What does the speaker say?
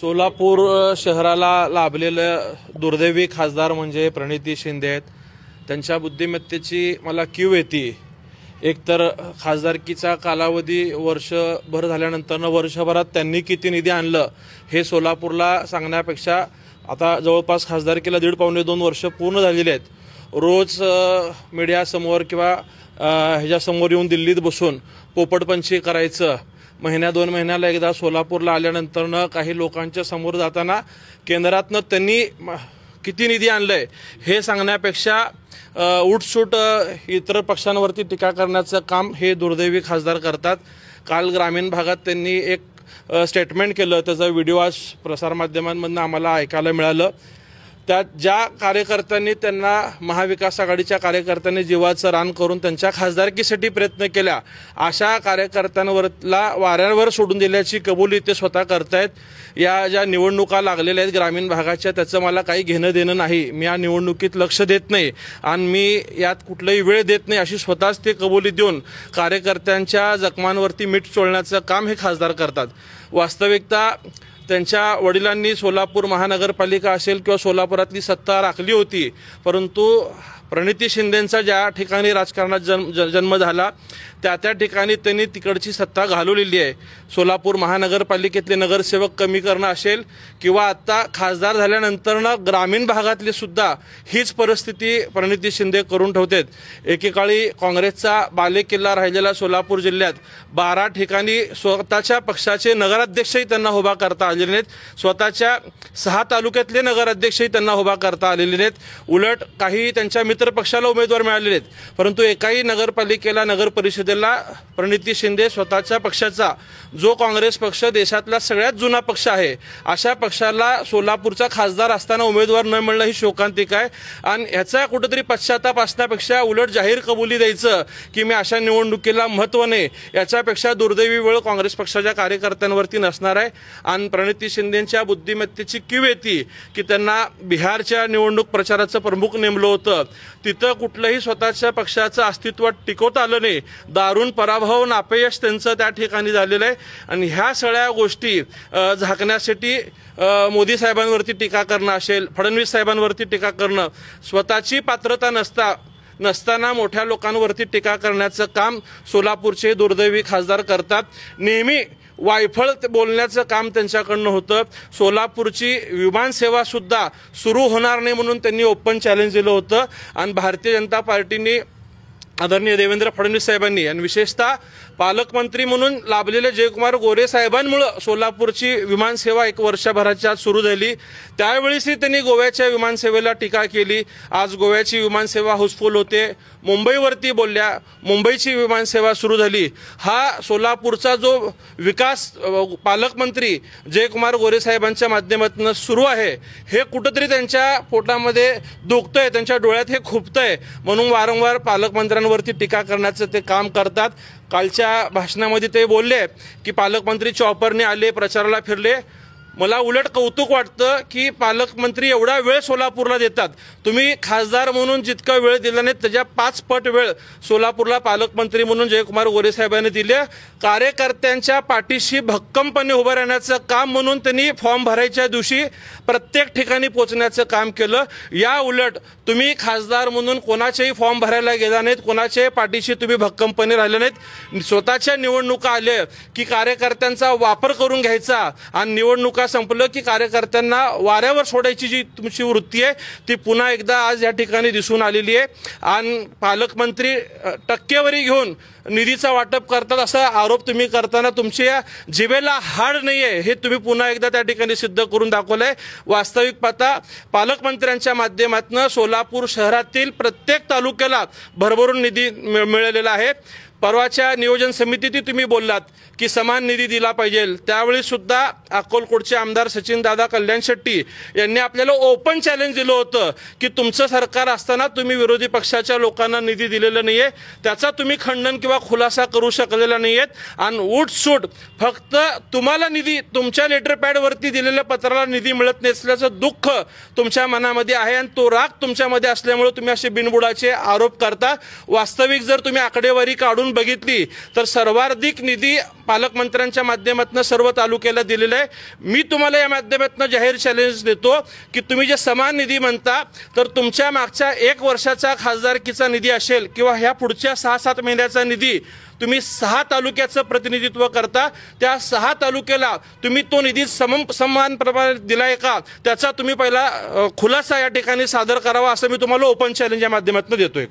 सोलापूर शहराला लाभलेले दुर्दैवी खासदार म्हणजे प्रणिती शिंदे आहेत। त्यांच्या बुद्धिमत्तेची मला कीव येते। एकतर खासदारकीचा कालावधी वर्षभर झाल्यानंतर वर्षभरात त्यांनी किती निधी आणलं हे सोलापूरला सांगण्यापेक्षा आता जवळपास खासदारकीला 1.5-2 वर्ष पूर्ण झालेले आहेत। रोज मीडिया समोर किंवा ह्याच्यासमोर येऊन दिल्लीत बसून पोपटपंची करायचं, महिन्या-2 महिन्याला एकदा सोलापूरला आल्यानंतर काही लोकांच्या समोर जाताना केंद्रातनं त्यांनी किती निधी आणलंय हे सांगण्यापेक्षा उठसूट इतर पक्षांवरती टीका करण्याचं काम हे दुर्दैवी खासदार करतात। काल ग्रामीण भागात त्यांनी एक स्टेटमेंट केलं, त्याचा व्हिडिओ आज प्रसारमाध्यमांमधून आम्हाला ऐकायला मिळालं। त्यात ज्या कार्यकर्त्यांनी त्यांना महाविकास आघाडीच्या कार्यकर्त्यांनी जीवाचं रान करून त्यांच्या खासदारकीसाठी प्रयत्न केला, अशा कार्यकर्त्यांवरला वाऱ्यावर सोडून दिल्याची कबुली ते स्वतः करतायत। या ज्या निवडणुका लागलेल्या आहेत ग्रामीण भागाच्या, त्याचं मला काही घेणं देणं नाही। मी या निवडणुकीत लक्ष देत नाही आणि मी यात कुठलाही वेळ देत नाही अशी स्वतःच ते कबुली देऊन कार्यकर्त्यांच्या जखमांवरती मीठ चोळण्याचं काम हे खासदार करतात। वास्तविकता त्यांच्या वडिलांनी सोलापूर महानगरपालिका असेल किंवा सोलापुरातली सत्ता राखली होती, परंतु प्रणिती शिंदेंचा ज्या ठिकाणी राजकारणात जन्म झाला त्या ठिकाणी त्यांनी तिकडची सत्ता घालवलेली आहे। सोलापूर महानगरपालिकेतले नगरसेवक कमी करणं असेल किंवा आता खासदार झाल्यानंतरनं ग्रामीण भागातली सुद्धा हीच परिस्थिती प्रणिती शिंदे करून ठेवतात। एकेकाळी काँग्रेसचा बालेकिल्ला राहिलेला सोलापूर जिल्ह्यात 12 ठिकाणी स्वतःच्या पक्षाचे नगराध्यक्षही त्यांना उभा करता आलेले नाहीत, स्वतःच्या 6 तालुक्यातले नगराध्यक्षही त्यांना उभा करता आलेले नाहीत। उलट काही त्यांच्या मित्र पक्षाला उमेदवार मिळालेले आहेत, परंतु एकाही नगरपालिकेला नगर परिषदेला प्रणिती शिंदे स्वतःच्या पक्षाचा, जो काँग्रेस पक्ष देशातला सगळ्यात जुना पक्ष आहे, अशा पक्षाला सोलापूरचा खासदार असताना उमेदवार न मिळणं ही शोकांतिक आहे। आणि ह्याचा कुठेतरी पश्चाताप असण्यापेक्षा उलट जाहीर कबुली द्यायचं की मी अशा निवडणुकीला महत्त्व नाही, याच्यापेक्षा दुर्दैवी वेळ काँग्रेस पक्षाच्या कार्यकर्त्यांवरती नसणार आहे। आणि प्रणिती शिंदेंच्या बुद्धिमत्तेची कीव येते की त्यांना बिहारच्या निवडणूक प्रचाराचं प्रमुख नेमलं होतं, तिथं कुठलंही स्वतःच्या पक्षाचं अस्तित्व टिकवता आलं नाही, दारुण पराभव आणि अपयश त्यांचं त्या ठिकाणी झालेलं आहे। आणि ह्या सगळ्या गोष्टी झाकण्यासाठी मोदी साहेबांवरती टीका करणं असेल, फडणवीस साहेबांवरती टीका करणं, स्वतःची पात्रता नसताना मोठ्या लोकांवरती टीका करण्याचं काम सोलापूरचे दुर्दैवी खासदार करतात। नेहमी वायफळ बोलण्याचं काम त्यांच्याकडनं होतं। सोलापूरची विमानसेवा सुद्धा सुरू होणार नाही म्हणून त्यांनी ओपन चॅलेंज दिलं होतं आणि भारतीय जनता पार्टीने आदरणीय देवेंद्र फडणवीस साहेबांनी आणि विशेषतः पालकमंत्री म्हणून लाभलेले जयकुमार गोरे साहेबांमुळे सोलापूरची विमानसेवा 1 वर्षभराच्या आत सुरू झाली। त्यावेळीही त्यांनी गोव्याच्या विमानसेवेला टीका केली। आज गोव्याची विमानसेवा हाऊसफुल होते, मुंबईवरती बोलल्या, मुंबईची विमानसेवा सुरू झाली। हा सोलापूरचा जो विकास पालकमंत्री जयकुमार गोरे साहेबांच्या माध्यमातून सुरू आहे, हे कुठंतरी त्यांच्या पोटामध्ये दुखतंय, त्यांच्या डोळ्यात हे खुपतंय, म्हणून वारंवार पालकमंत्र्यांवरती टीका करण्याचं ते काम करतात। कालच्या भाषणामध्ये ते बोलले की पालकमंत्री चॉपरने आले, प्रचाराला फिरले। मला उलट कौतुक वाटतं की पालकमंत्री एवढा वेळ सोलापूरला देतात। तुम्ही खासदार म्हणून जितका वेळ दिला नाही त्याच्या 5 पट वेळ सोलापूरला पालकमंत्री म्हणून जयकुमार गोरे साहेबांनी दिले। कार्यकर्त्यांच्या पाठीशी भक्कमपणे उभं राहण्याचं काम म्हणून त्यांनी फॉर्म भरायच्या दिवशी प्रत्येक ठिकाणी पोहोचण्याचं काम केलं। या उलट तुम्ही खासदार म्हणून कोणाचेही फॉर्म भरायला गेला नाहीत, कोणाच्याही पाठीशी तुम्ही भक्कमपणे राहिले नाहीत। स्वतःच्या निवडणुका आल्या की कार्यकर्त्यांचा वापर करून घ्यायचा आणि निवडणुका संपलं की कार्यकर्त्यांना वाऱ्यावर सोडायची जी तुमची वृत्ती आहे ती पुन्हा एकदा आज या ठिकाणी दिसून आलेली आहे। आणि पालकमंत्री टक्केवारी घेऊन निधीचा वाटप करतात असा आरोप तुम्ही करताना तुमच्या जिभेला हाड नाहीये हे तुम्ही पुन्हा एकदा त्या ठिकाणी सिद्ध करून दाखवलंय। वास्तविक पाहता पालकमंत्र्यांच्या माध्यमातून सोलापूर शहरातील प्रत्येक तालुक्याला भरभरून निधी मिळालेला आहे। परवाच्या नियोजन समितीत तुम्ही बोललात की समान निधी दिला पाहिजे, त्यावेळी सुद्धा अक्कलकोटचे आमदार सचिनदादा कल्याण शेट्टी यांनी आपल्याला ओपन चॅलेंज दिलं होतं की तुमचं सरकार असताना तुम्ही विरोधी पक्षाच्या लोकांना निधी दिलेला नाहीये, त्याचा तुम्ही खंडन किंवा खुलासा करू शकलेला नाहीयेत। आणि उठसूट फक्त तुम्हाला निधी तुमच्या लेटर पॅडवरती दिलेल्या पत्राला निधी मिळत नसल्याचं दुःख तुमच्या मनामध्ये आहे आणि तो राग तुमच्यामध्ये असल्यामुळे तुम्ही असे बिनबुडाचे आरोप करता। वास्तविक जर तुम्ही आकडेवारी काढून बघितली तर सर्वाधिक निधी पालकमंत्र्यांच्या माध्यमातून सर्व तालुक्याला दिलेला आहे। मी तुम्हाला या माध्यमातून जाहीर चॅलेंज देतो की तुम्ही जे समान निधी म्हणता तर तुमच्या मागच्या 1 वर्षाचा खासदारकीचा निधी असेल किंवा ह्या पुढच्या 6-7 महिन्याचा निधी तुम्ही 6 तालुक्याचं प्रतिनिधित्व करता, त्या 6 तालुक्याला तुम्ही तो निधी समान प्रमाणात दिलाय का त्याचा तुम्ही पहिला खुलासा या ठिकाणी सादर करावा असं मी तुम्हाला ओपन चॅलेंज या माध्यमातून देतोय।